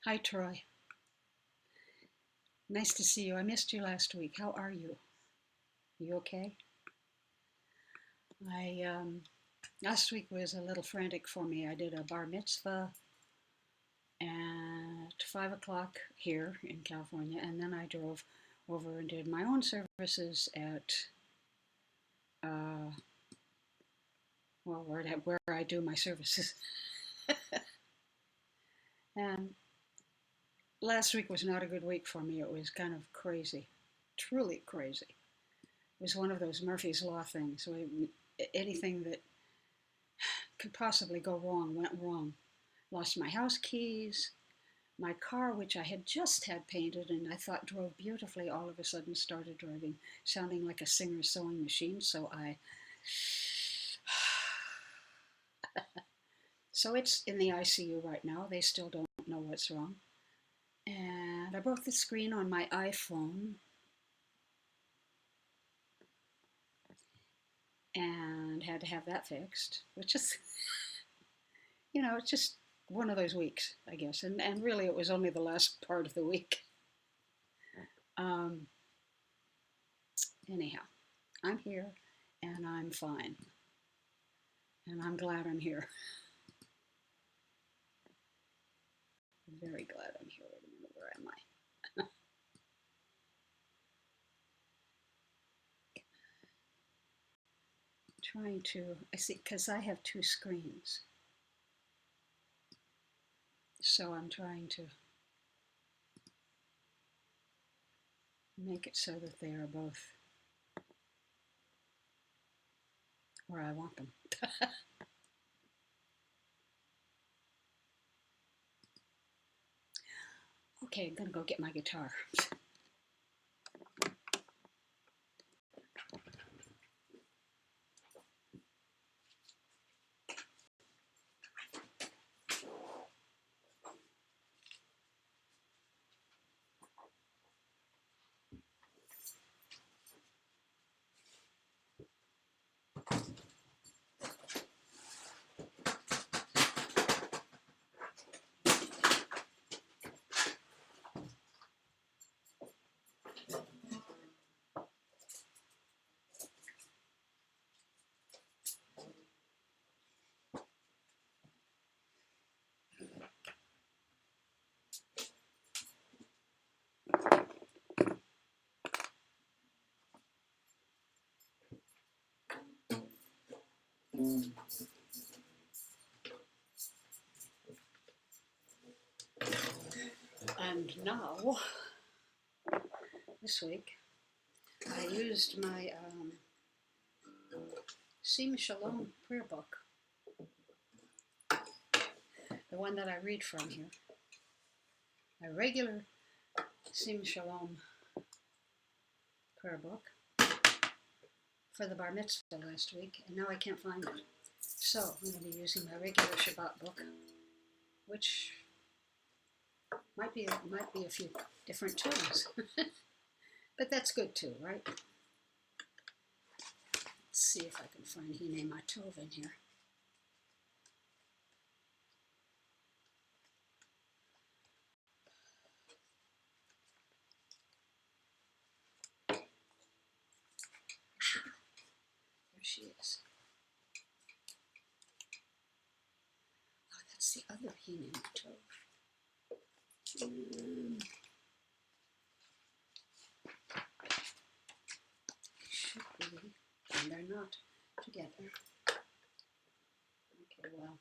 Hi, Troy. Nice to see you. I missed you last week. How are you? You okay? I Last week was a little frantic for me. I did a bar mitzvah at 5 o'clock here in California, and then I drove over and did my own services at uh, where I do my services. And last week was not a good week for me. It was kind of crazy, truly crazy. It was one of those Murphy's Law things. Anything that could possibly go wrong went wrong. Lost my house keys. My car, which I had just had painted and I thought drove beautifully, all of a sudden started driving, sounding like a Singer sewing machine. So it's in the ICU right now. They still don't know what's wrong. And I broke the screen on my iPhone and had to have that fixed, which is, it's just one of those weeks, I guess. And really, it was only the last part of the week. Um, Anyhow, I'm here and I'm fine. And I'm glad I'm here. I'm very glad I'm here. Wait a minute, where am I? I see, because I have two screens. So I'm trying to make it so that they are both where I want them. Okay, I'm gonna go get my guitar. And now, this week, I used my Sim Shalom prayer book, the one that I read from here. My regular Sim Shalom prayer book for the bar mitzvah last week, and now I can't find it. So I'm going to be using my regular Shabbat book, which might be a few different tunes, but that's good too, right? Let's see if I can find Hine Matov in here. There she is. Oh, that's the other Hine Matov. Should be, and they're not together. Okay, well.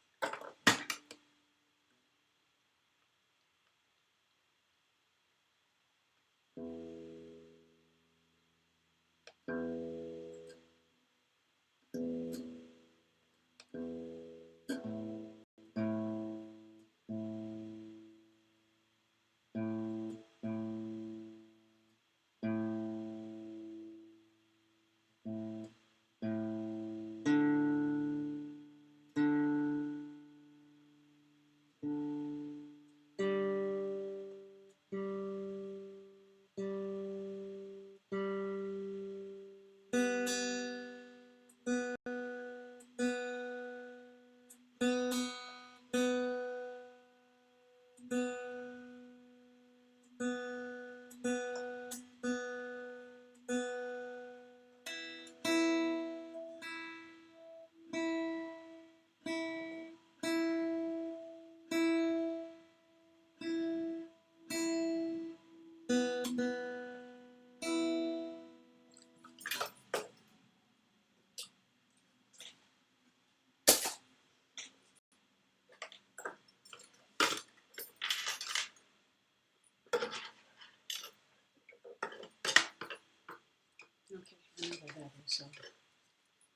is. I'll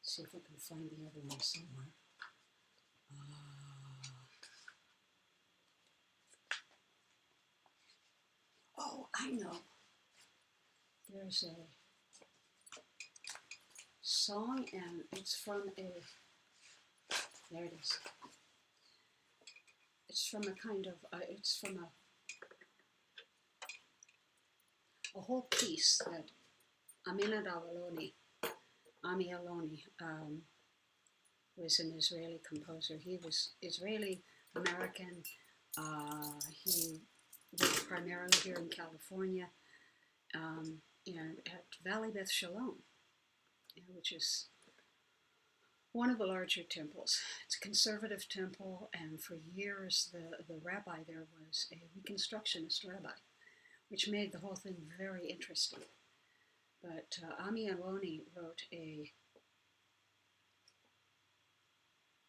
see if I can find the other one somewhere. Oh, I know. There's a song, and it's from there it is. It's from a kind of, it's from a whole piece that Ami Aloni was an Israeli composer. He was Israeli-American. He worked primarily here in California, at Valley Beth Shalom, which is one of the larger temples. It's a conservative temple, and for years the rabbi there was a Reconstructionist rabbi, which made the whole thing very interesting. But Ami Aloni wrote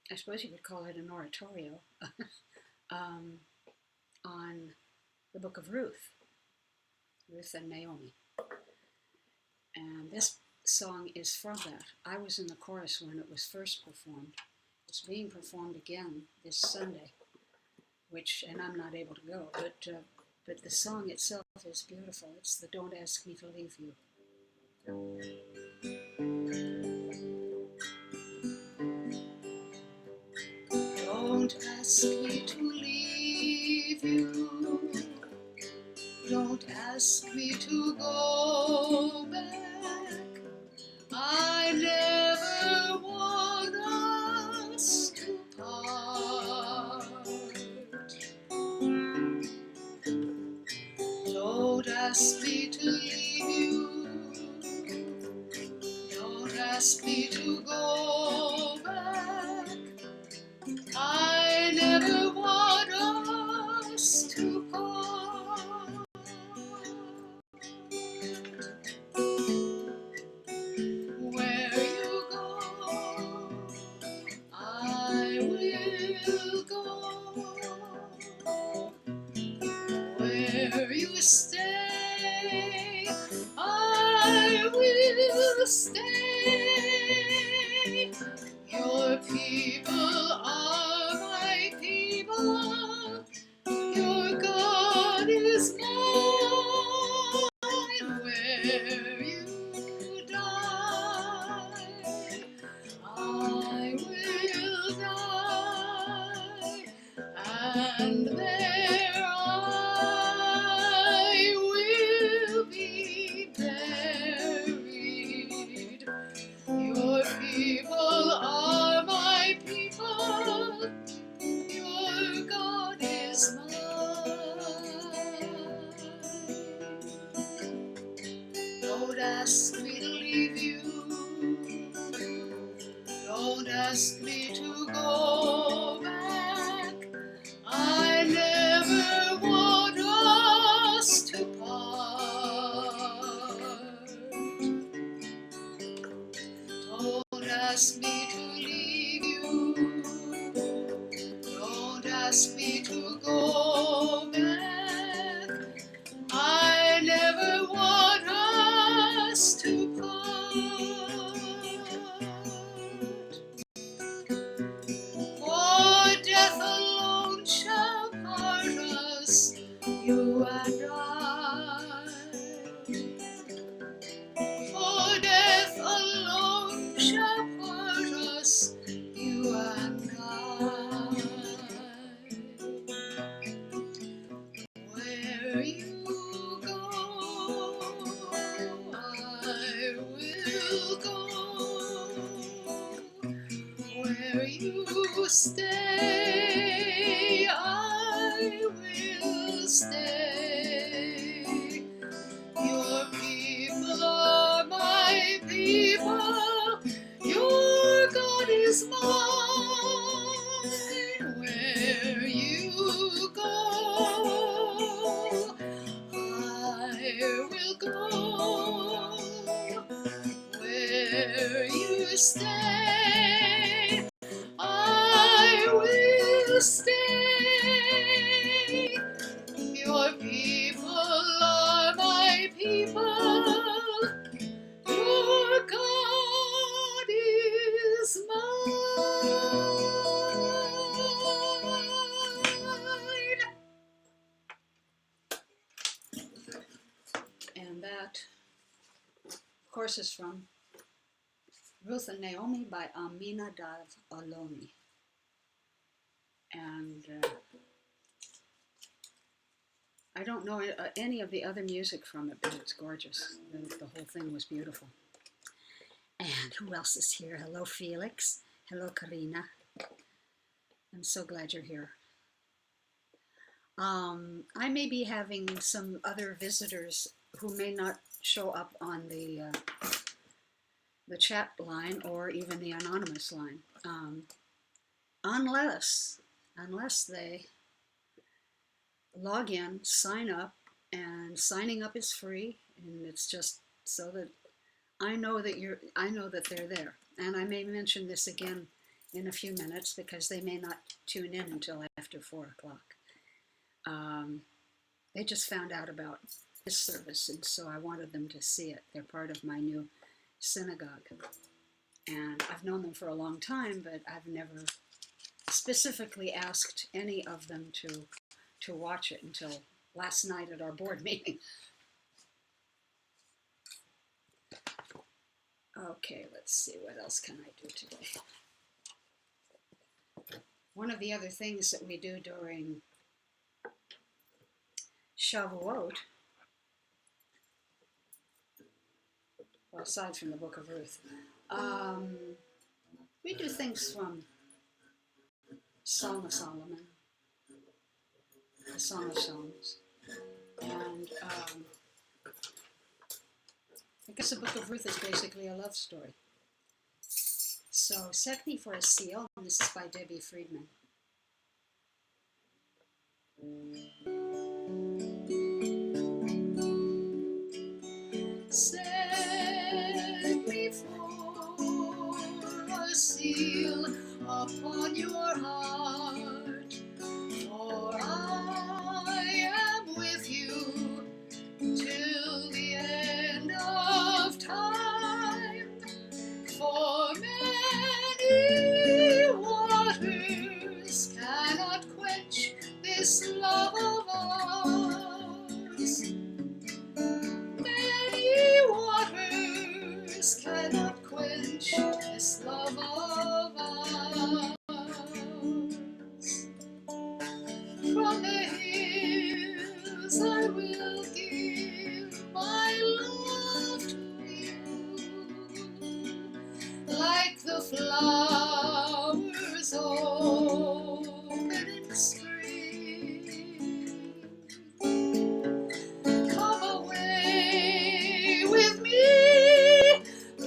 I suppose you could call it an oratorio, on the book of Ruth and Naomi. And this song is from that. I was in the chorus when it was first performed. It's being performed again this Sunday, and I'm not able to go, but the song itself is beautiful. It's the Don't Ask Me to Leave You. Don't ask me to leave you. Don't ask me to go back. I never want us to part. Don't ask me to leave you. Don't ask me to go back. I never want us to part. Where you go, I will go. Where you stay, I will stay. Your people are my people. Your God is mine. Where you die, I will die, and there I will be buried. Your people are my people. Your God is mine. Don't ask me to leave you. Don't ask me to go back. I never want us to part. Don't ask me to leave you. Don't ask me to go back. I never want us to part. For death alone shall part us, you and I. For death alone shall part us, you and I. Where you go, I will go. Where you stay, I will stay. Your people are my people. Your God is mine. Where you go, I will go. Where you stay, I will stay. Your people are my people. Your God course, is from Ruth and Naomi by Aminadav Aloni. And I don't know any of the other music from it, but it's gorgeous. The whole thing was beautiful. And who else is here? Hello, Felix. Hello, Karina. I'm so glad you're here. I may be having some other visitors who may not show up on the chat line or even the anonymous line, unless they log in, sign up, and signing up is free, and it's just so that I know that they're there. And I may mention this again in a few minutes because they may not tune in until after 4 o'clock. They just found out about this service, and so I wanted them to see it. They're part of my new synagogue. And I've known them for a long time, but I've never specifically asked any of them to watch it until last night at our board meeting. Okay, let's see, what else can I do today? One of the other things that we do during Shavuot, well, aside from the Book of Ruth, we do things from Song of Solomon, the Song of Songs, and I guess the Book of Ruth is basically a love story. So, Set Me for a Seal, and this is by Debbie Friedman. Set me for a seal upon your heart, for I am with you till the end of time. For many waters cannot quench this love of ours. Many waters cannot quench this love of ours. From the hills I will give my love to you, like the flowers opening spring. Come away with me,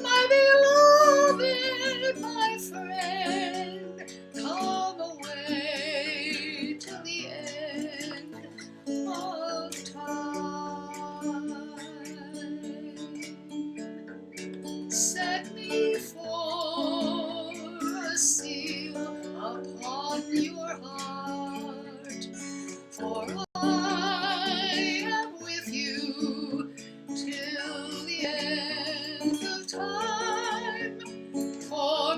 my beloved, my friend. Come away till the end of time. Set me for a seal upon your heart, for I am with you till the end of time. For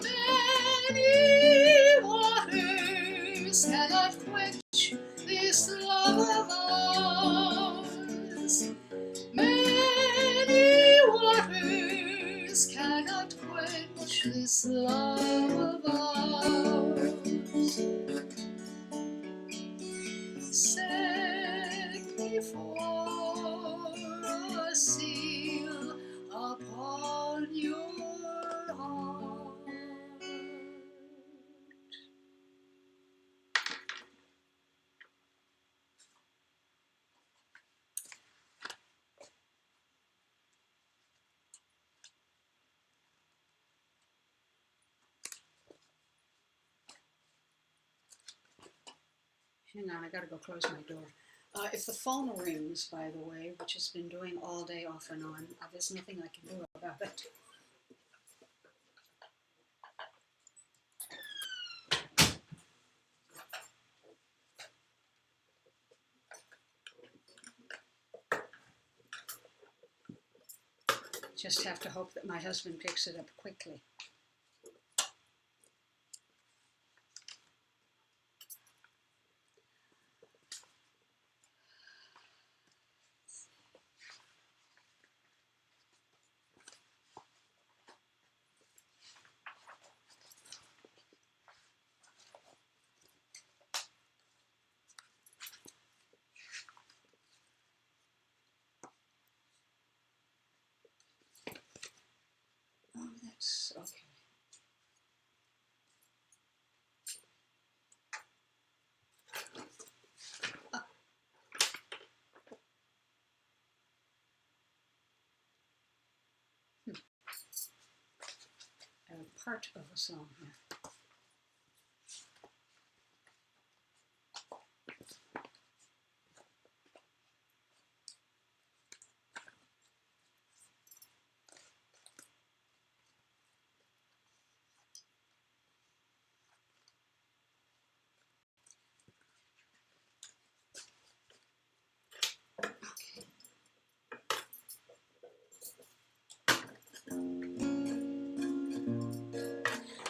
many waters cannot quench this love of ours. Many waters cannot quench this love of ours. Set me for a seal upon your heart. Hang on, I gotta go close my door. If the phone rings, by the way, which it's been doing all day off and on, there's nothing I can do about it. Just have to hope that my husband picks it up quickly. part of a song here.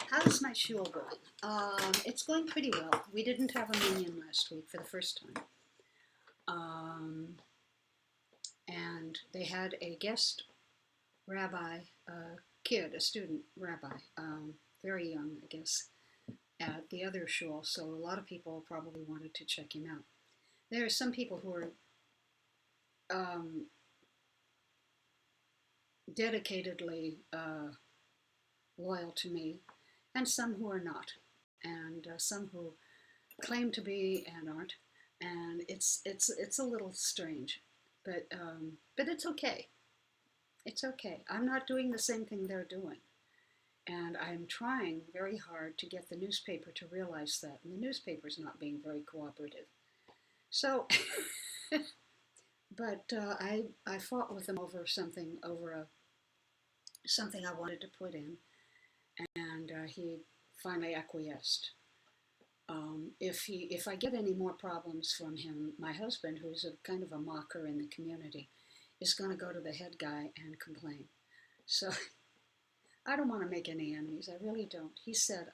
How's my shul going? It's going pretty well. We didn't have a minyan last week for the first time. And they had a guest rabbi, a student rabbi, very young, I guess, at the other shul. So a lot of people probably wanted to check him out. There are some people who are dedicatedly loyal to me, and some who are not, and some who claim to be and aren't, and it's a little strange, but it's okay. It's okay. I'm not doing the same thing they're doing, and I'm trying very hard to get the newspaper to realize that, and the newspaper's not being very cooperative. So, but I fought with them over something I wanted to put in, and he finally acquiesced. If I get any more problems from him, my husband, who's a kind of a mocker in the community, is going to go to the head guy and complain. So I don't want to make any enemies. I really don't. He said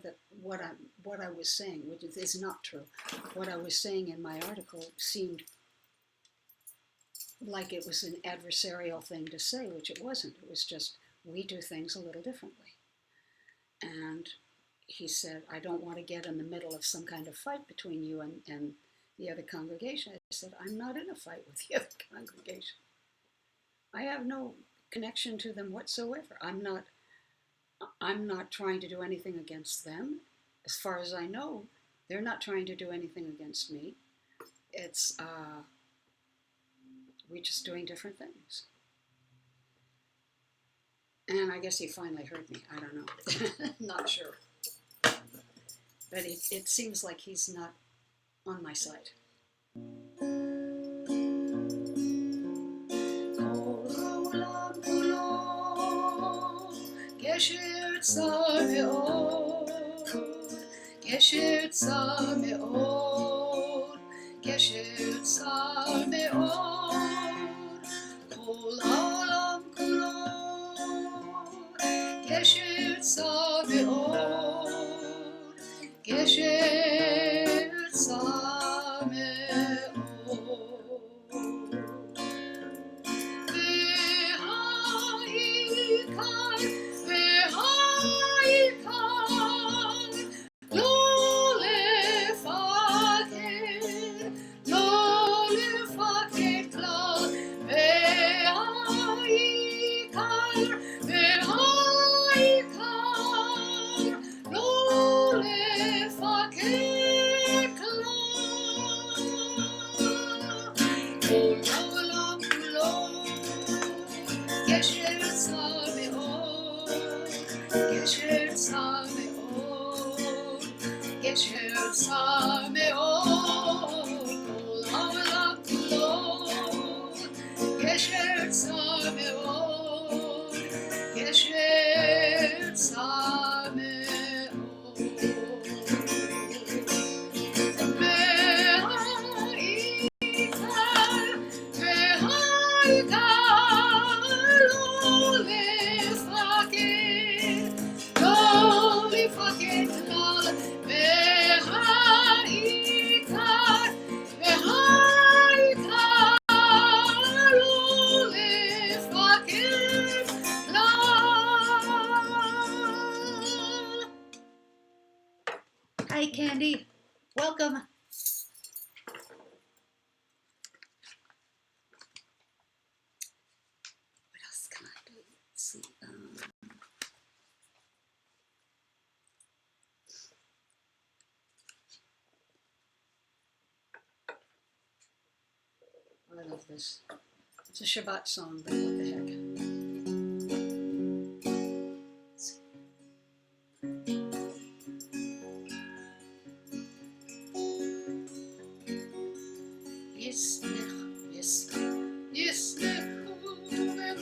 that what I was saying, which is not true, what I was saying in my article seemed like it was an adversarial thing to say, which it wasn't. It was just, we do things a little differently. And he said, I don't want to get in the middle of some kind of fight between you and the other congregation. I said, I'm not in a fight with the other congregation. I have no connection to them whatsoever. I'm not trying to do anything against them. As far as I know, they're not trying to do anything against me. It's, we're just doing different things. And I guess he finally heard me. I don't know. Not sure. But it seems like he's not on my side. Hi, Candy. Welcome. What else can I do? Let's see. I love this. It's a Shabbat song, but what the heck. Let's see.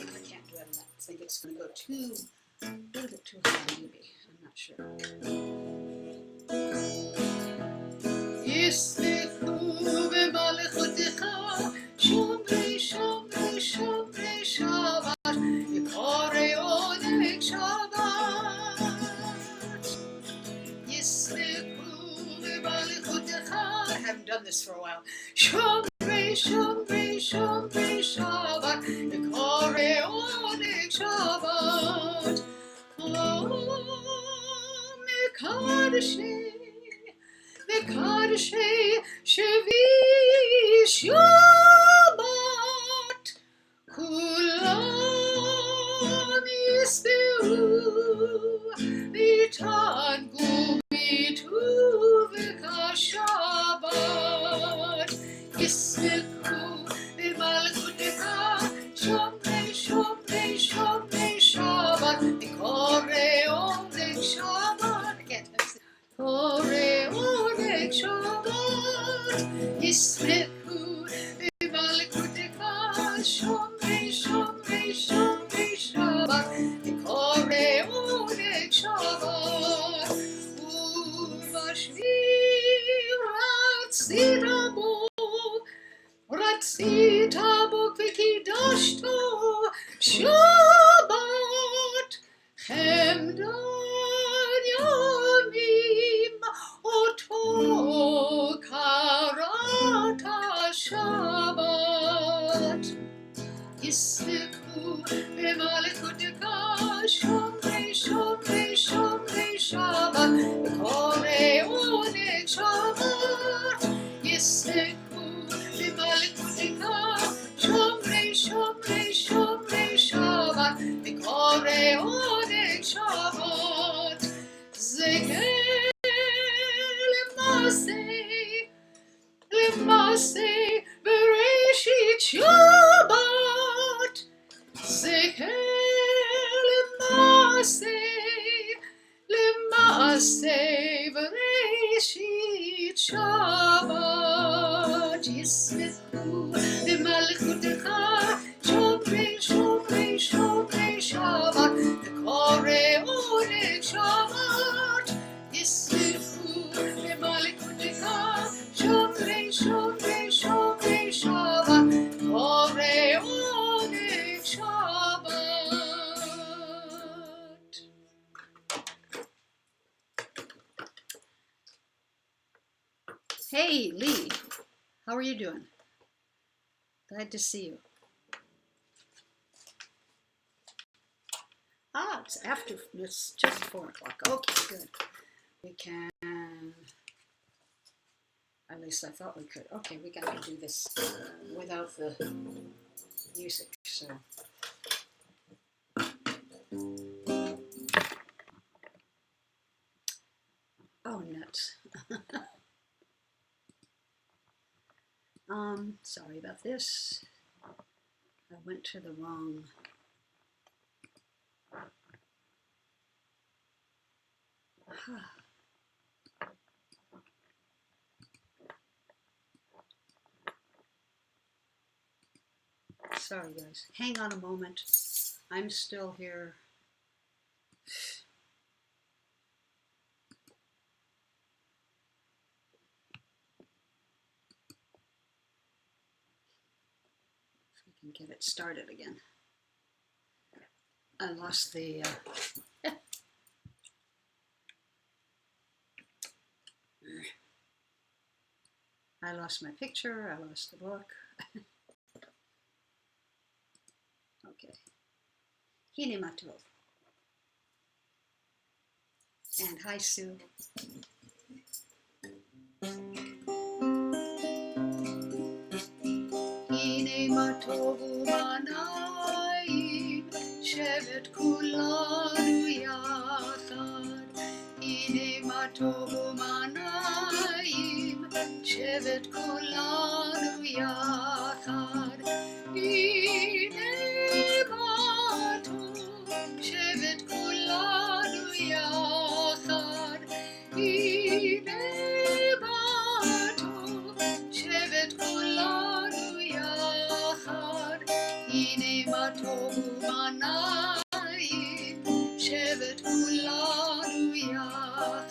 I can't do it. I think it's going to go a little bit too high, maybe. I'm not sure. יסלחו במלאכותיך, שומרי שומרי שומרי שבת, יקרא עונג שבת. יסלחו במלאכותיך, I haven't done this for a while. שומרי שומרי שומרי שבת, יקרא עונג שבת. מקדשי מקדשי שבי שבת, כולם ישבעו ויתענגו בטובך שבת. ישמחו במלכותך, שומרי שומרי שומרי שבת, וקורא עונג שבת. קורא עונג שבת, ישמחו במלכותך, שומרי שומרי שומרי שבת, וקורא עונג שבת. ובשביל רצית בו וקידשתו שבת, חמדן ימים אותו קראת שבת. ישמחו במלכותך, שומרי שומרי שומרי שבת, וקורא עונג שבת. ישמחו במלכותך, שומרי שומרי שומרי שבת, וקורא עונג שבת. זה למעשה בראשית שבת, זה למעשה בראשית שבת. ישמחו במלכותך, שומרי שומרי שומרי שבת, וקורא עונג שבת. ישמחו במלכותך, שומרי שומרי שומרי שבת, קורא עונג שבת. Hey Lee, how are you doing? Glad to see you. It's just 4 o'clock. Okay, good. We can, at least I thought we could. Okay, we got to do this without the music, so. Oh, nuts. Sorry about this. I went to the wrong. Sorry, guys. Hang on a moment. I'm still here. Get it started again. I lost the I lost my picture, I lost the book. Okay. Hine matov. And hi, Sue. הנה מה טובו בנאים, שבת כולנו יחד. הנה מה טובו בנאים, שבת כולנו יחד. הנה מה טוב, שבת כולנו יחד. כולנו יחד,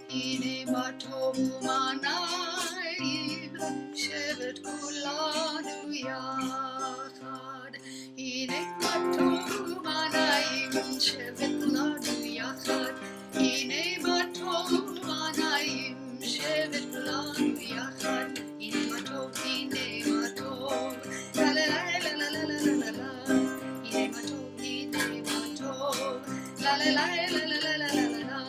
הנה מה טוב ומה נעים, שבט כולנו יחד, הנה מה טוב ומה נעים, שבט כולנו יחד, הנה מה טוב ומה נעים, שבט כולנו יחד, הנה מה טוב, הנה מה טוב, לה לה לה לה לה לה לה לה, הנה מה טוב, הנה מה טוב, לה לה לה לה לה לה לה לה לה,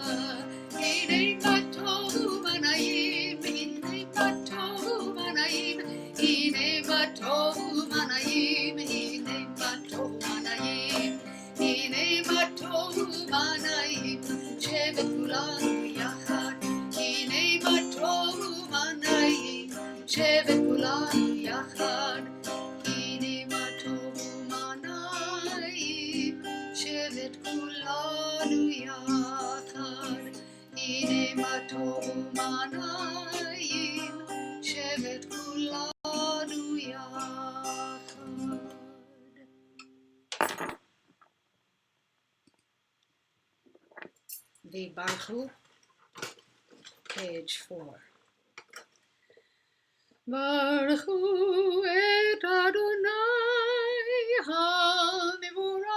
הנה מה טוב ומה נעים, הנה מה טוב ומה נעים, הנה מה טוב ומה נעים, הנה מה טוב ומה נעים, הנה מה טוב ומה נעים, שבט כולנו יחד, הנה מה טוב ומה נעים, שבט כולנו יחד, הנה מה טוב ומה נעים, שבט כולנו יחד, הנה מה טוב ומה נעים, שבט כולנו יחד. V'baruchu, page 4. Baruchu et Adonai HaMevorach.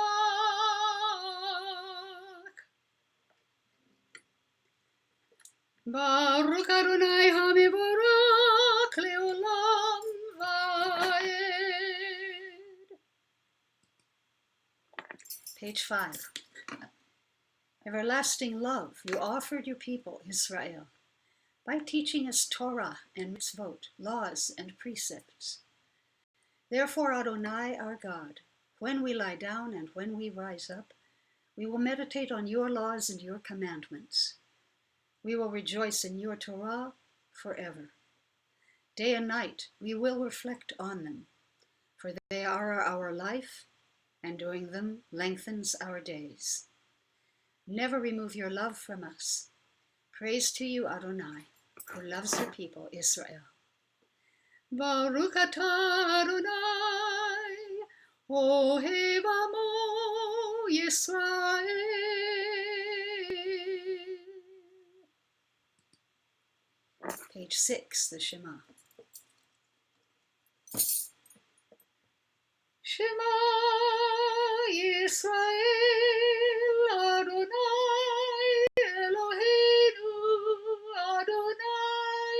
Baruch Adonai HaMevorach leolam va'ed. Page 5. Everlasting love, you offered your people, Israel, by teaching us Torah and mitzvot, laws and precepts. Therefore, Adonai, our God, when we lie down and when we rise up, we will meditate on your laws and your commandments. We will rejoice in your Torah forever. Day and night we will reflect on them, for they are our life, and doing them lengthens our days. Never remove your love from us. Praise to you, Adonai, who loves your people, Israel. Baruch atah Adonai, ohev amo Yisrael. Page 6, the Shema. Shema Yisrael, Adonai Eloheinu, Adonai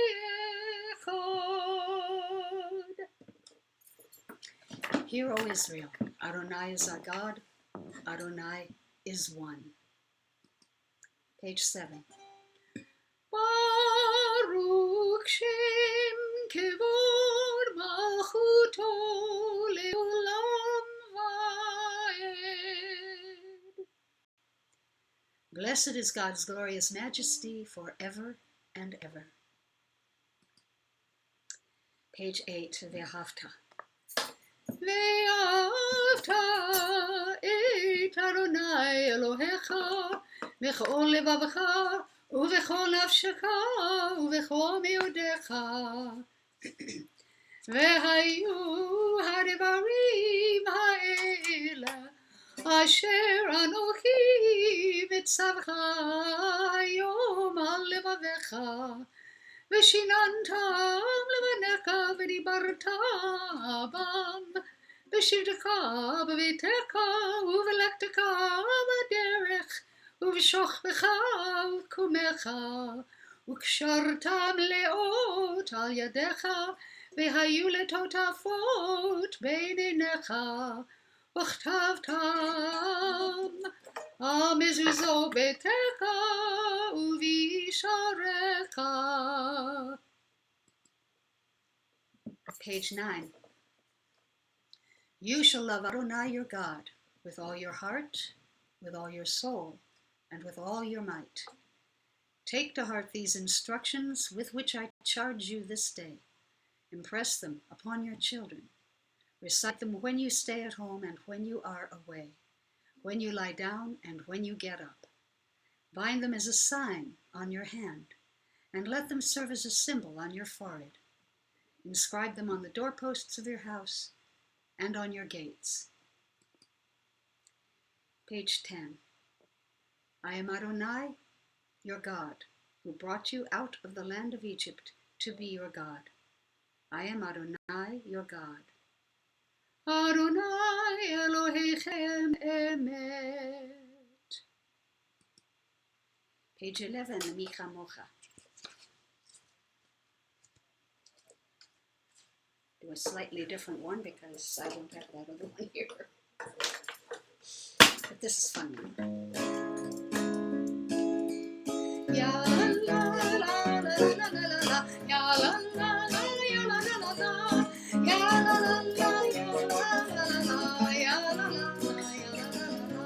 Echad. Hear, O Israel, Adonai is our God, Adonai is one. Page 7. Baruch Shem Kevod Malchuto Leolam Va'ed. Blessed is God's glorious majesty forever and ever. Page 8, Ve'ahavta. Ve'ahavta et Adonai Elohecha v'chol levavecha ובכל נפשך ובכל מאודיך והיו הדברים האלה אשר אנוכי מצווך היום על לבביך ושיננתם לבניך ודיברת בם בשבתך בביתך ובלכתך בדרך ובשוכבך ובקומך וקשרתם לאות על ידיך והיו לטוטפות בין עיניך וכתבתם על מזוזות ביתך ובשעריך. Page 9. You shall love Adonai your God with all your heart, with all your soul, and with all your might. Take to heart these instructions with which I charge you this day. Impress them upon your children. Recite them when you stay at home and when you are away, when you lie down and when you get up. Bind them as a sign on your hand, and let them serve as a symbol on your forehead. Inscribe them on the doorposts of your house and on your gates. Page 10. I am Adonai, your God, who brought you out of the land of Egypt to be your God. I am Adonai, your God. Adonai Elohechem Emet. Page 11, Micha Mocha. Do a slightly different one because I don't have that other one here. But this is fun one. Ya la la la la la la la, ya la la la ya la la la la, ya la la la ya la la la, ya la la la ya la la la.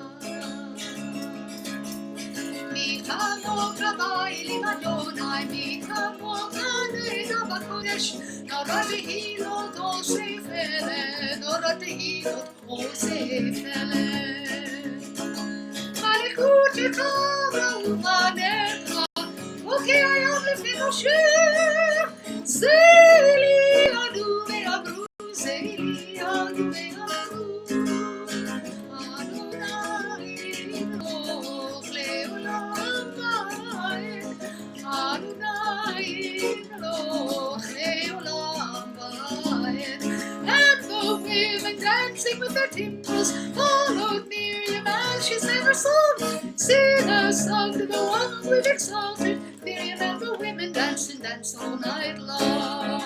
Mi kamo Rabbi limadonai, mi kamo Galit bakodesh, no Rabbi lo dosefele, no Rabbi lo dosefele. Malekut yekara uvanecha. Okay, I am lifting Moshe. Zeli adu ve'amru, zeli adu ve'amru. Adonai imloch le'olam va'ed. Adonai imloch le'olam va'ed. And the women dancing with their timbrels followed Miriam as she sang her song. Sing a song to the one we've exalted. Miriam and the women dance and dance all night long.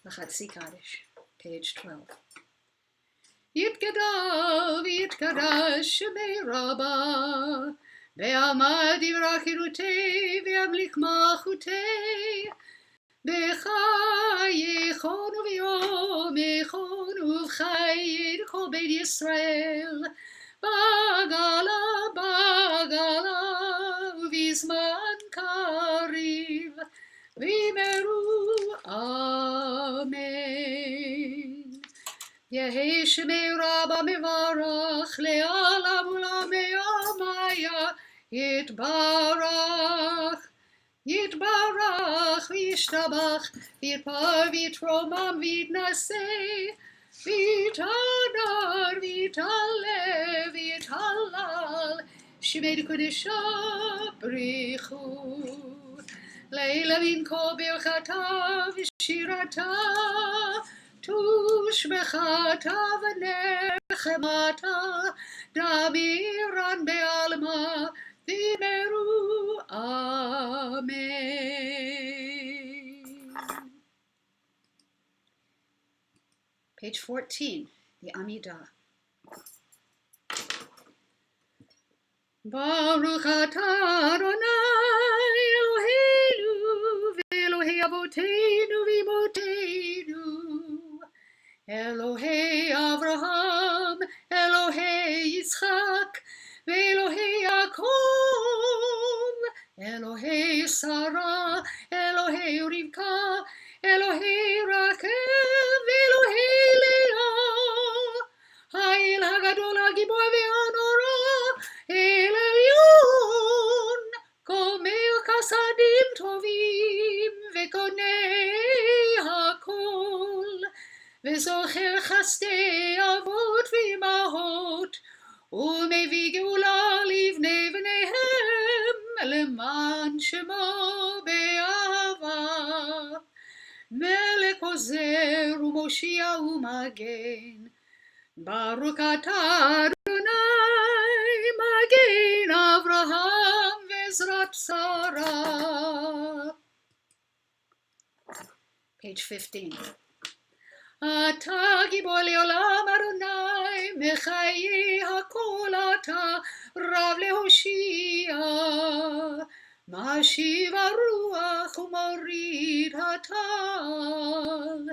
L'chatzi Kaddish, page 12. Yitkadav, yitkadash, shemei Rabba, ve'amad yivrach irutei, ve'amlik machutei, b'chayechon u'v'yomechon u'v'chayed kol beit Yisrael, bagala, bagala, u'v'zman kariv, v'yimeru, amen. Yehi shemei Rabba mevarach le'alam u'lam me'amaya yitbarach. Yitbarach v'yishtabach v'yitpar v'yitromam v'yitnaseh v'yitadar v'yitaleh v'yithalal shemei kodesha brichu leila v'inko birchata v'shirata tushbechata v'nechemata damiran be'alma v'yimeru amen. Page 14, the Amidah. Baruch atah Adonai Eloheinu v'Elohei avoteinu v'imoteinu, Elohei Avraham, Elohei Yitzchak, v'Elohei Yaakov, Elohei Sarah, Elohei Rivka, Elohei Rachel, v'Elohei Leah, Ha'el Hagadol Hagibor ve'Hanora, El Elyon, Gomer Chasadim Tovim, ve'Konei Hakol, ve'Zocher Chasdei Avot v'Imahot, u'mevii geula livnei v'neihem, leman shemo be'ava, melech ozer u'moshia u'magen, Baruch atah Adonai, magen Avraham ve'ezrat Sarah. Page 15. Ata gibor le'olam Adonai, mechaye hakol ata, rav lehoshia, mashiv haruach u'morid hatal,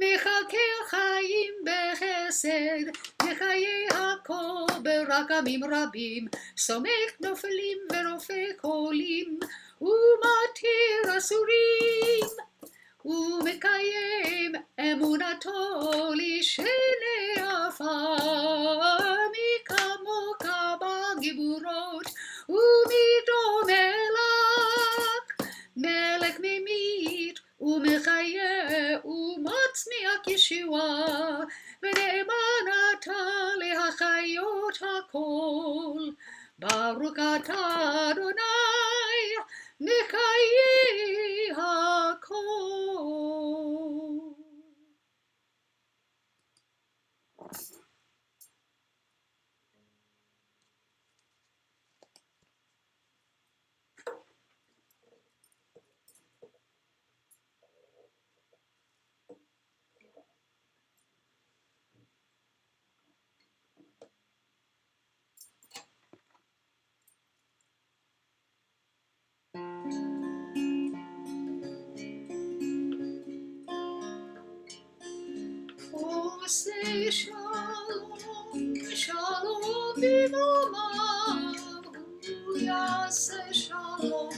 mechaker chayim bechesed, mechaye hakol berakamim rabim, somech nofelim ve'rofek olim, u'matir asurim, ומקיים אמונתו לשני עפר, מי כמוך בגבורות ומדום מלך, מלך ממית ומחיה ומצמיח ישועה, לעשות הכל. ברוך אתה אדוני נקיים הכל. עושה שלום, שלום במרומיו, הוא יעשה שלום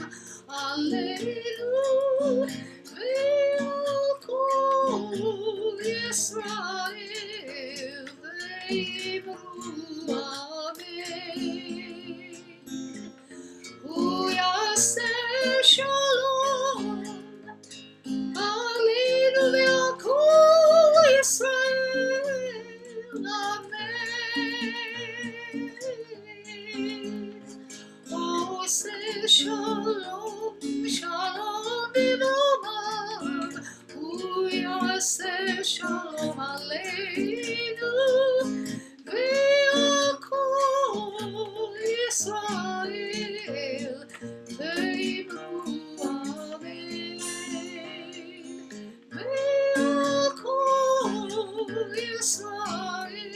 עלינו ועל כל ישראל, ואמרו אמן. הוא יעשה שלום עלינו ועל כל ישראל, אמן. עושה שלום, שלום במרומיו, הוא יעשה שלום עלינו ועל כל ישראל, ואמרו אמן. ועל כל ישראל,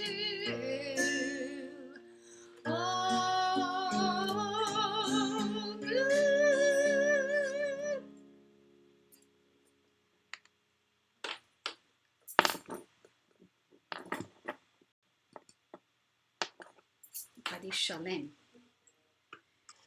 אמן. קדיש שלם.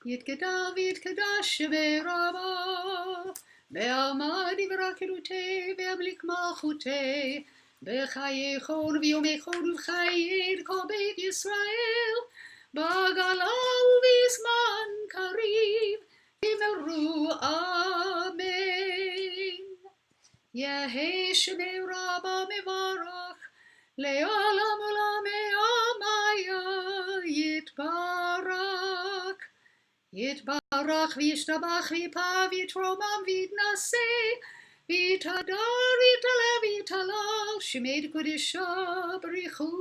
יתגדל ויתקדש ברמה, בעלמא דברה כרותי, וימליך מלכותי, בחייכון ויומכון ובחיי כל בית ישראל, בגלה ובזמן קריב, אמרו אמן. יהי שמי רבה מברך, לעולם עולמי עמיה יתברך. יתברך וישתבח ויפע ויתרומם ויתנשא, ויתהדר ויתעלה ויתהלל, שמי קודשא בריחו.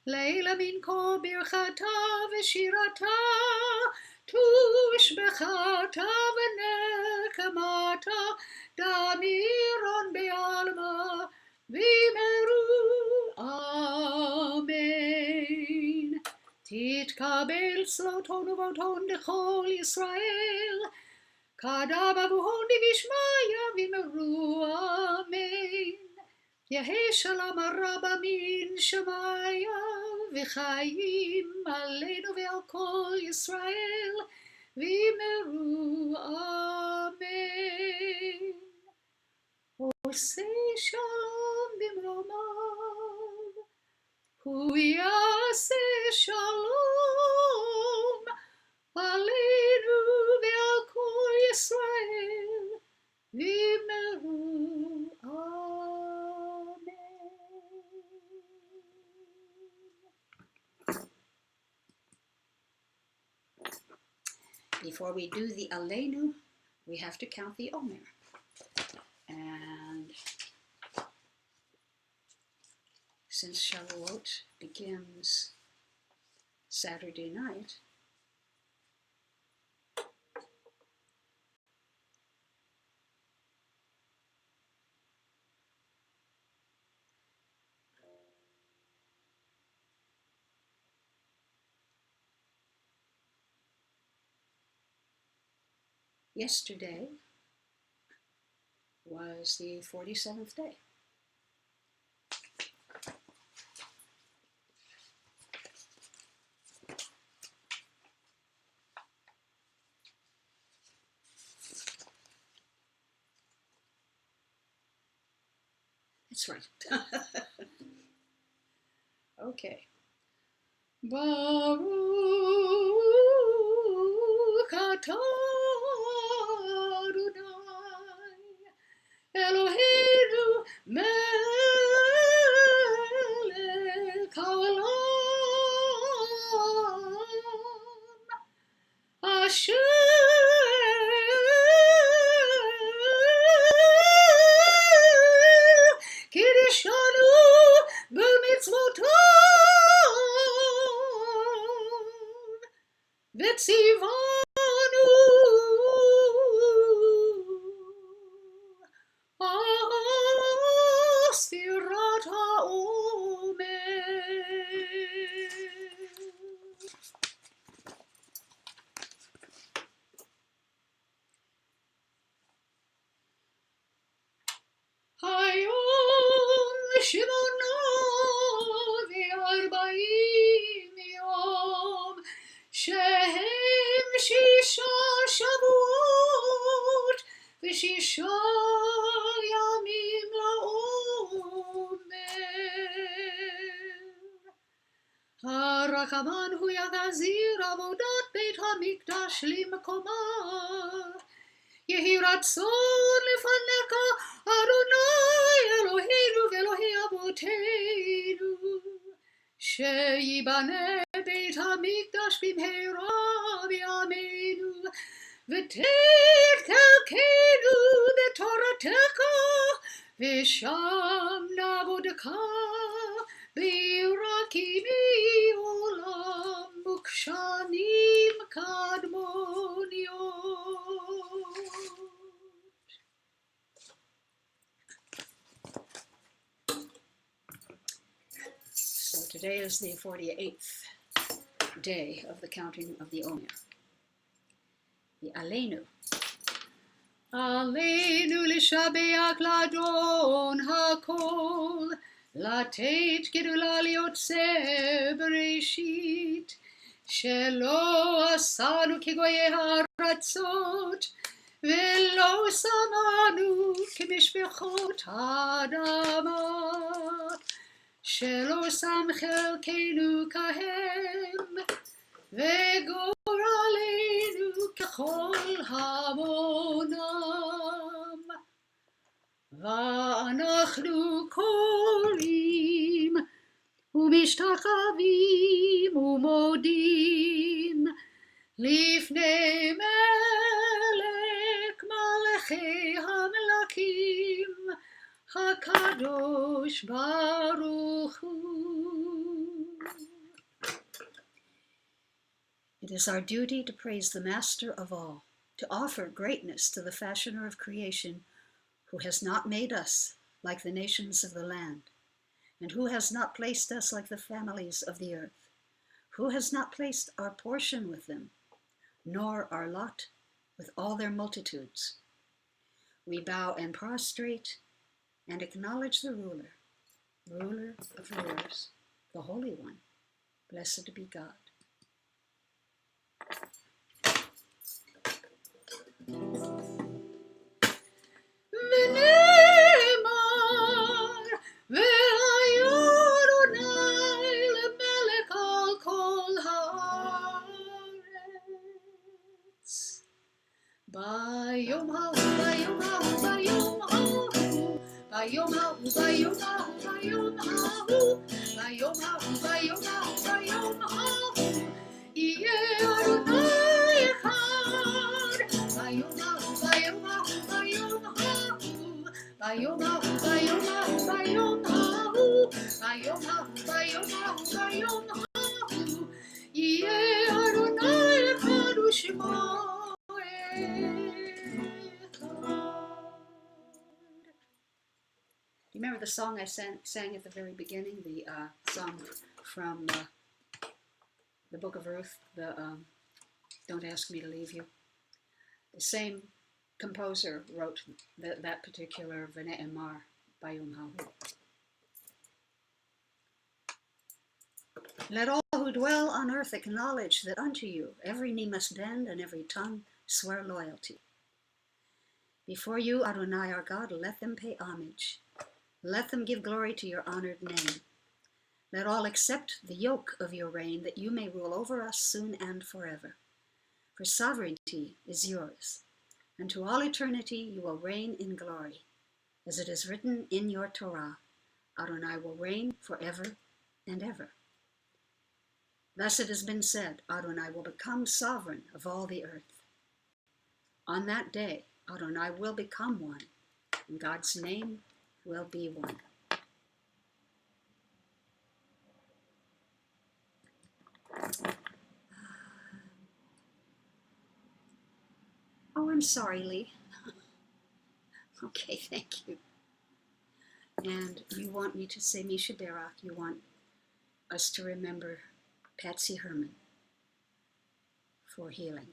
לילה מן כה ברכתה ושירתה, תושבחתה ונקמתה, דמירון בעלמא, ואמרו אמן. תתקבל צלותון ובותון לכל ישראל, קדם אבוהון דבשמיא, ואמרו אמן. יהי שלום הרבה מן שמיא, וחיים עלינו ועל כל ישראל, ואמרו אמן. עושה שלום במרומיו, הוא יעשה שלום עלינו ועל כל ישראל, ואמרו אמן. Before we do the Aleinu, we have to count the Omer. And since Shavuot begins Saturday night, yesterday was the 47th day. That's right. Okay. Baruch atah Adonai Eloheinu melech haolam Vetsivanu Aspirata Omen. Hayom Shimona Ve'arba'im Yom Shehem Shisha Shavuot V'Shisha Yamim La'omer. הרחמן הוא יחזיר עבודת בית המקדש למקומה. יהי רצון לפניך, אדוני אלוהינו ואלוהי אבותינו, שיבנה בית המקדש במהרה בימינו, ותתקלקנו בתורתך, ושם נעבודך, בירקים מעולם מוקשנים קדמוניות. So today is the 48th day of the counting of the Omer. The Aleinu. Aleinu לשבח לאדון הכל, לתת גדולה ליוצא בראשית, שלא עשנו כגויי הארצות, ולא שמנו כמשפחות האדמה, שלא שם חלקנו כהם, וגורלנו ככל המונם. ואנחנו קוראים ומשתחווים ומודים לפני מלך מלכי המלכים הקדוש ברוך הוא. It is our duty to praise the Master of all, to offer greatness to the fashioner of creation, who has not made us like the nations of the land, and who has not placed us like the families of the earth, who has not placed our portion with them, nor our lot with all their multitudes. We bow and prostrate and acknowledge the ruler, ruler of rulers, the Holy One. Blessed be God. ביום ההוא, ביום ההוא, ביום ההוא, ביום ההוא, ביום ההוא, ביום ההוא, ביום ההוא, ביום ההוא, ביום ההוא, יהיה אדוני אחד. ביום ההוא, ביום ההוא, ביום ההוא, ביום ההוא, ביום ההוא, ביום ההוא, ביום ההוא, ביום ההוא, ביום ההוא, יהיה אדוני אחד ושמו You remember the song I sang at the very beginning, the song from the book of Ruth, the Don't Ask Me to Leave You? The same composer wrote that particular V'ne'emar Bayom Hahu. Let all who dwell on earth acknowledge that unto you every knee must bend and every tongue swear loyalty. Before you, Adonai our God, let them pay homage. Let them give glory to your honored name. Let all accept the yoke of your reign, that you may rule over us soon and forever. For sovereignty is yours, and to all eternity you will reign in glory. As it is written in your Torah, Adonai will reign forever and ever. Thus it has been said, Adonai will become sovereign of all the earth. On that day, Adonai will become one, and God's name will be one. I'm sorry, Lee. Okay, thank you. And you want me to say Misha Barak. You want us to remember Patsy Herman for healing.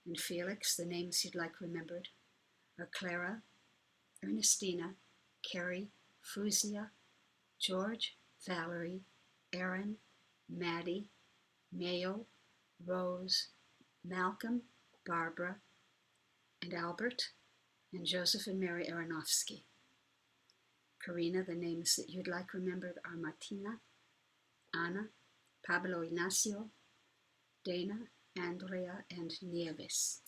And Felix, the names you'd like remembered are Clara, Ernestina, Carrie, Fuzia, George, Valerie, Aaron, Maddie, Mayo, Rose, Malcolm, Barbara, and Albert, and Joseph and Mary Aronofsky. Karina, the names that you'd like remembered are Martina, Ana, Pablo Ignacio, Dana, Andrea, and Nieves.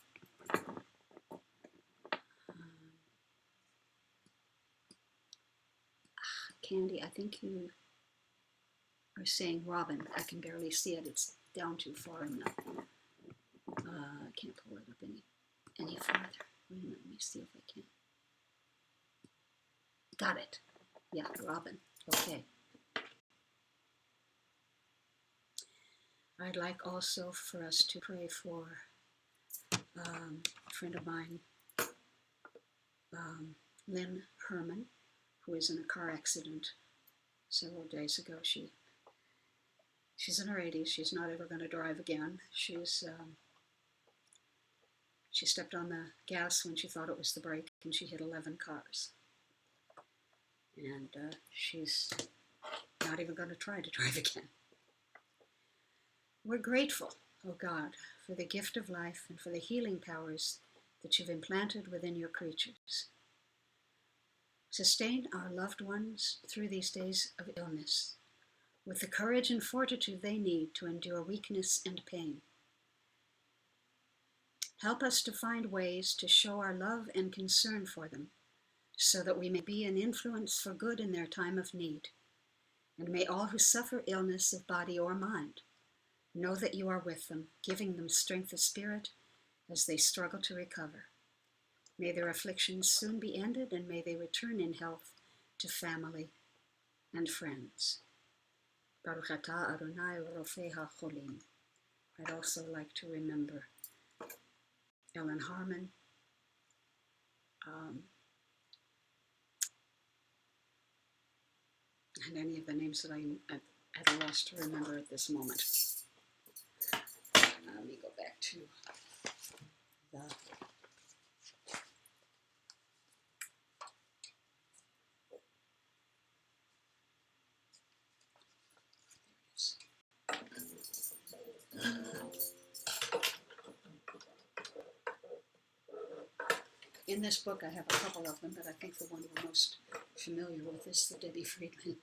Candy, I think you are saying Robin. I can barely see it. It's down too far in the... I can't pull it up any farther. Wait a minute, let me see if I can. Got it. Yeah, Robin. Okay. I'd like also for us to pray for a friend of mine, Lynn Herman, who was in a car accident several days ago. She's in her 80s. She's not ever going to drive again. She stepped on the gas when she thought it was the brake, and she hit 11 cars. And she's not even going to try to drive again. We're grateful, oh God, for the gift of life and for the healing powers that you've implanted within your creatures. Sustain our loved ones through these days of illness with the courage and fortitude they need to endure weakness and pain. Help us to find ways to show our love and concern for them so that we may be an influence for good in their time of need. And may all who suffer illness of body or mind know that you are with them, giving them strength of spirit as they struggle to recover. May their afflictions soon be ended, and may they return in health to family and friends. Baruch atah Adonai Rofei HaCholim. I'd also like to remember Ellen Harmon, and any of the names that I'm at a loss to remember at this moment. Let me go back to the... In this book, I have a couple of them, but I think the one we're most familiar with is the Debbie Friedman.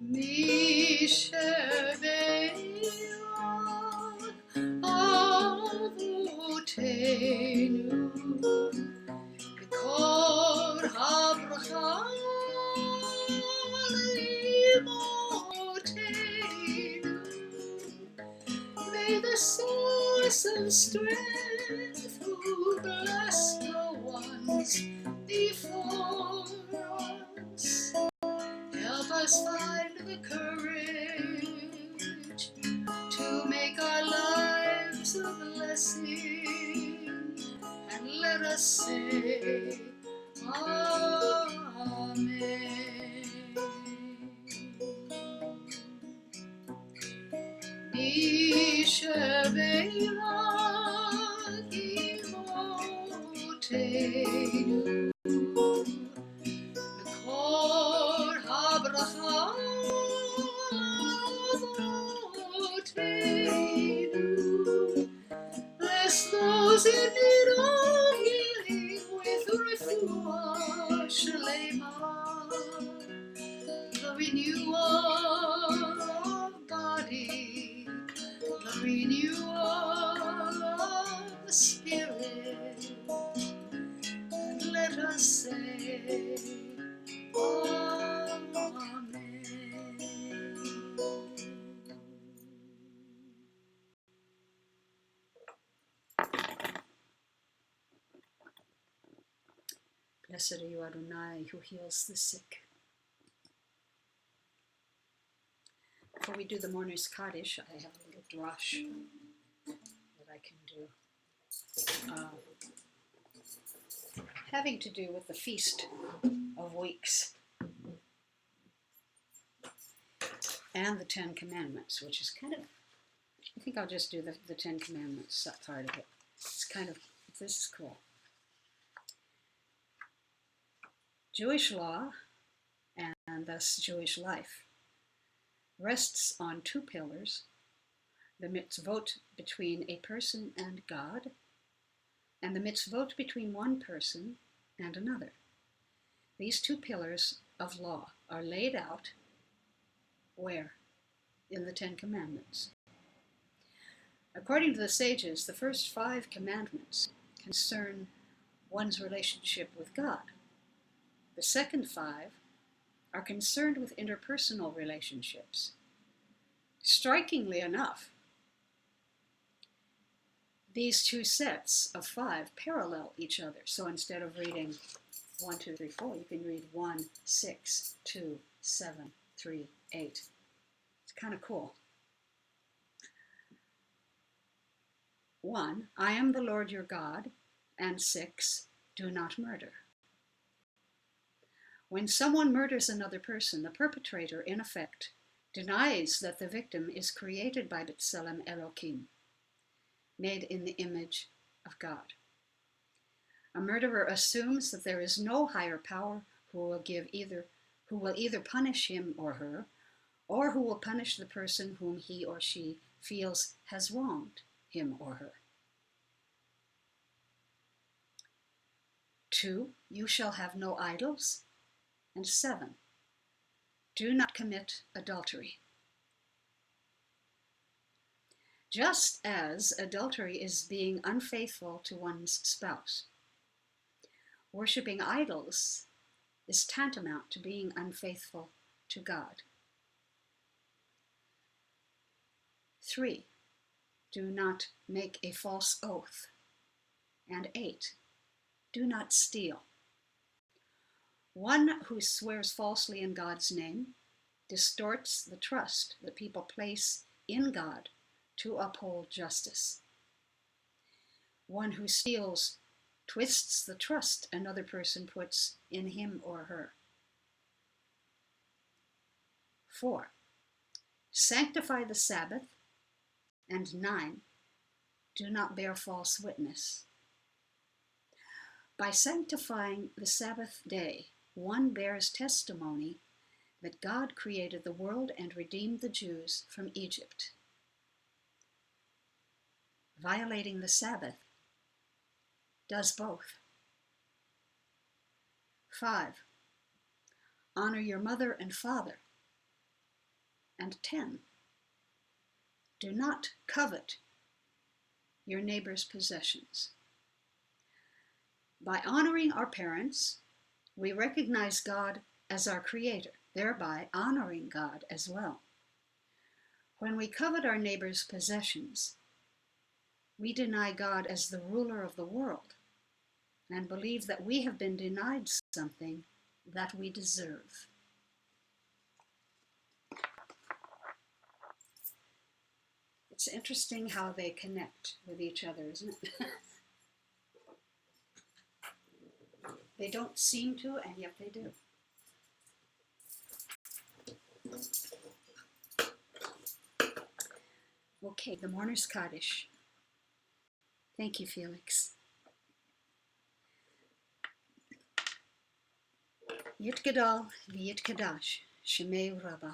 May the source of strength who blessed the ones before us help us find the courage to make our lives a blessing, and let us say Amen. Isha Beirach Imotenu Kor HaBracha Avotenu. Bless those in need of healing with refuah shlema, the renewal of body, the renewal of the spirit, and let us say Amen. Blessed are you, Adonai, who heals the sick. before we do the Mourner's Kaddish, I have a little drush that I can do. Having to do with the Feast of Weeks and the Ten Commandments, which is kind of, I think I'll just do the Ten Commandments part of it. It's kind of, this is cool. Jewish law, and thus Jewish life, rests on two pillars: the mitzvot between a person and God, and the mitzvot between one person and another. These two pillars of law are laid out where? In the Ten Commandments. According to the sages, the first 5 commandments concern one's relationship with God. The second 5 are concerned with interpersonal relationships. Strikingly enough, these two sets of 5 parallel each other. So instead of reading 1, 2, 3, 4, you can read 1, 6, 2, 7, 3, 8. It's kind of cool. 1, I am the Lord your God, and 6, do not murder. When someone murders another person, the perpetrator, in effect, denies that the victim is created by B'Tselem Elohim, made in the image of God. A murderer assumes that there is no higher power who will either punish him or her, or who will punish the person whom he or she feels has wronged him or her. 2, you shall have no idols. And 7, do not commit adultery. Just as adultery is being unfaithful to one's spouse, worshipping idols is tantamount to being unfaithful to God. 3, do not make a false oath. And 8, do not steal. One who swears falsely in God's name distorts the trust that people place in God to uphold justice. One who steals twists the trust another person puts in him or her. 4, sanctify the Sabbath. And 9, do not bear false witness. By sanctifying the Sabbath day, one bears testimony that God created the world and redeemed the Jews from Egypt. Violating the Sabbath does both. 5, honor your mother and father. And 10, do not covet your neighbor's possessions. By honoring our parents, we recognize God as our creator, thereby honoring God as well. When we covet our neighbor's possessions, we deny God as the ruler of the world and believe that we have been denied something that we deserve. It's interesting how they connect with each other, isn't it? They don't seem to, and yet they do. Okay, the Mourner's Kaddish. Thank you, Felix. Yitgadal v'yitkadash shemei Rabbi.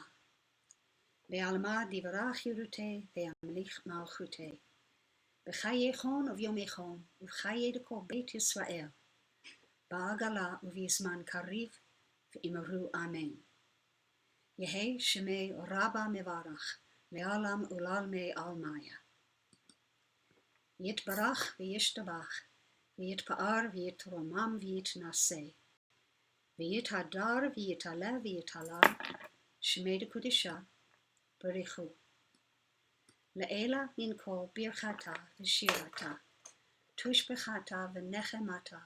Ve'alma divarach yiruteh ve'amlich malchuteh. B'chayechon uv'yomechon uv'chayedekol Beit Yisrael. Ba'agala uv'yizman kariv v'imaru amen. Yehi shemei Rabba mevarach le'alam ulalmei almaya. Yitbarach v'yishtabach v'yitpa'ar v'yitromam v'yitnaseh. V'yithadar v'yitale v'yitala shemei dekudisha barichu. Le'ela min kol birchata v'shirata tushbechata v'nechemata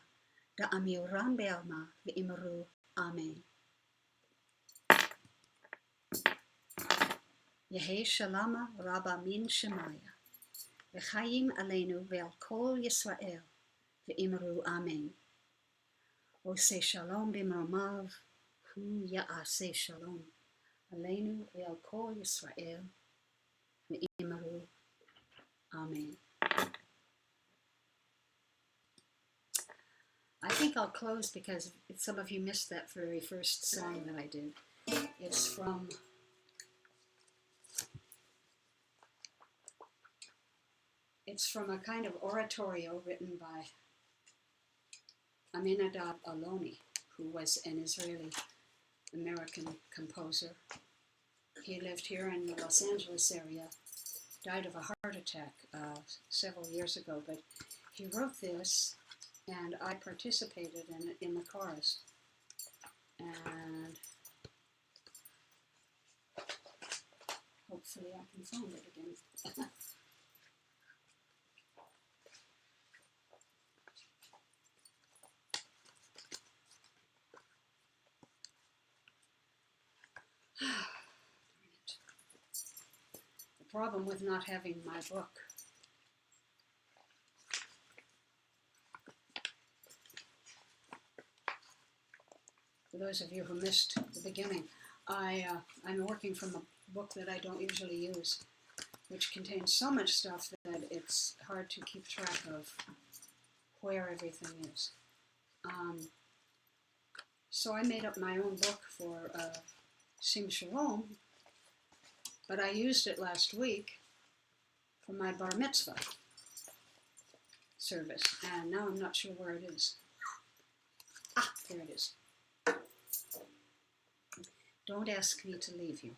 da'amiram be'alma v'imaru amen. Yehi Shalama Rabba Min Shemaya. V'chayim Aleinu ve'al kol Yisrael. Ve'imru Amen. Ose Shalom b'mromav. Hu Ya'aseh Shalom. Aleinu ve'al kol Yisrael. Ve'imru Amen. I think I'll close because some of you missed that very first song that I did. It's from a kind of oratorio written by Aminadab Aloni, who was an Israeli-American composer. He lived here in the Los Angeles area, died of a heart attack several years ago, but he wrote this, and I participated in it in the chorus. And hopefully I can find it again. The problem with not having my book. For those of you who missed the beginning, I'm working from a book that I don't usually use, which contains so much stuff that it's hard to keep track of where everything is. So I made up my own book for Sim Shalom, but I used it last week for my bar mitzvah service, and now I'm not sure where it is. Ah, there it is. Don't ask me to leave you.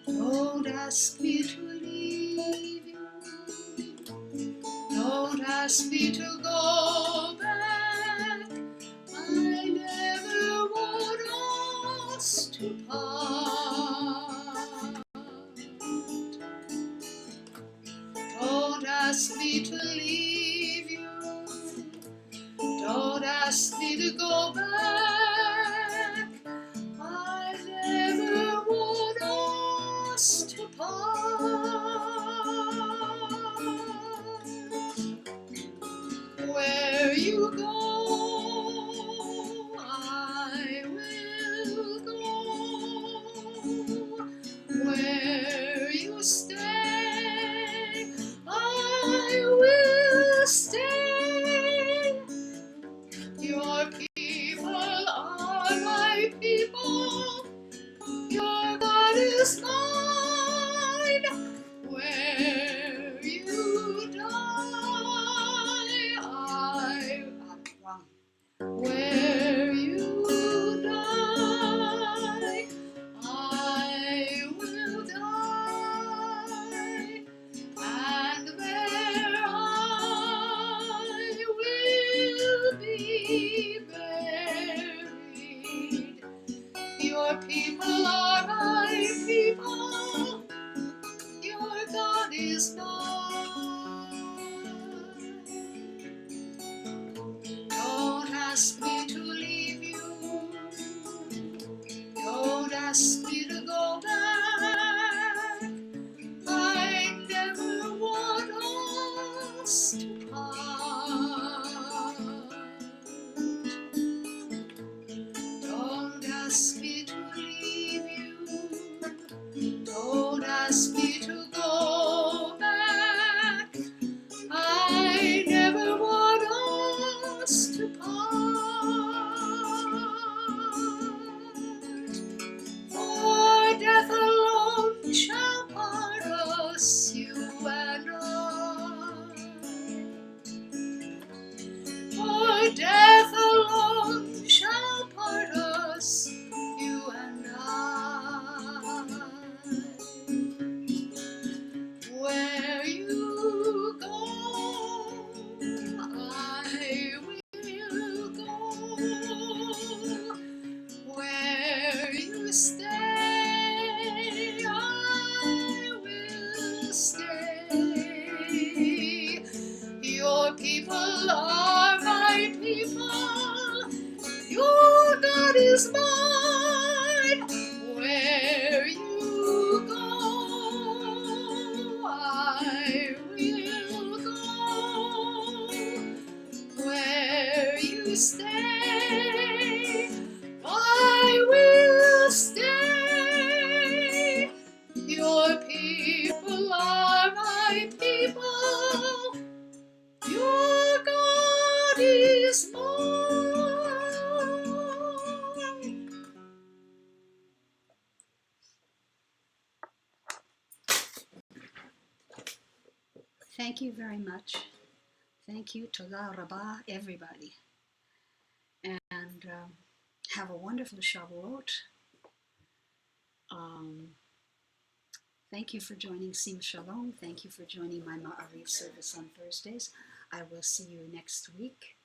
Don't ask me to leave you. Don't ask me to go back. I never want us to part. Don't ask me to leave you. Don't ask me to go back. I never want us to part. Where you go, I will go. Where you stay, I will stay. Your people are my people. Your God is mine. Where you die, wrong. Where you die, I will die, and there I will be buried. Your people are my people. Your God is mine. Don't ask me to leave you. Don't ask me to go back. I never want us to part. Don't ask me to leave you. Don't ask me to go back. I never want us to part. For death alone shall part us, you and I. For death alone shall part us, you and I. Where you go, I will go. Where you stay, I will stay. Your people the people are my people. Your God is mine. Thank you very much. Thank you, Toda Rabbi, everybody. And have a wonderful Shavuot. Thank you for joining Sim Shalom. Thank you for joining my Ma'ariv service on Thursdays. I will see you next week.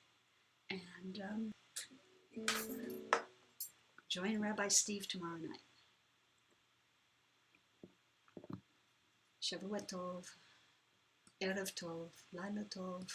And join Rabbi Steve tomorrow night. Shavuot Tov, Erev Tov, Laila Tov.